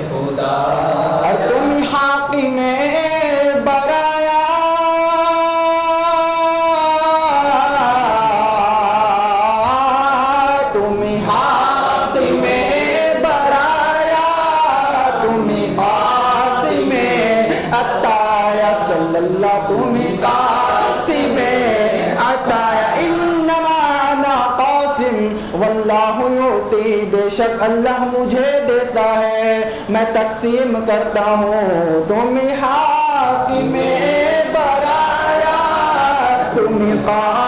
خدا تم حاکم برایا تم حاکم برایا تم قاسم عطایا صلی اللہ تم قاسم عطایا انما انا قاسم واللہ یعطی بے شک اللہ مجھے دیتا ہے میں تقسیم کرتا ہوں تم حاکم برایا تم قاسم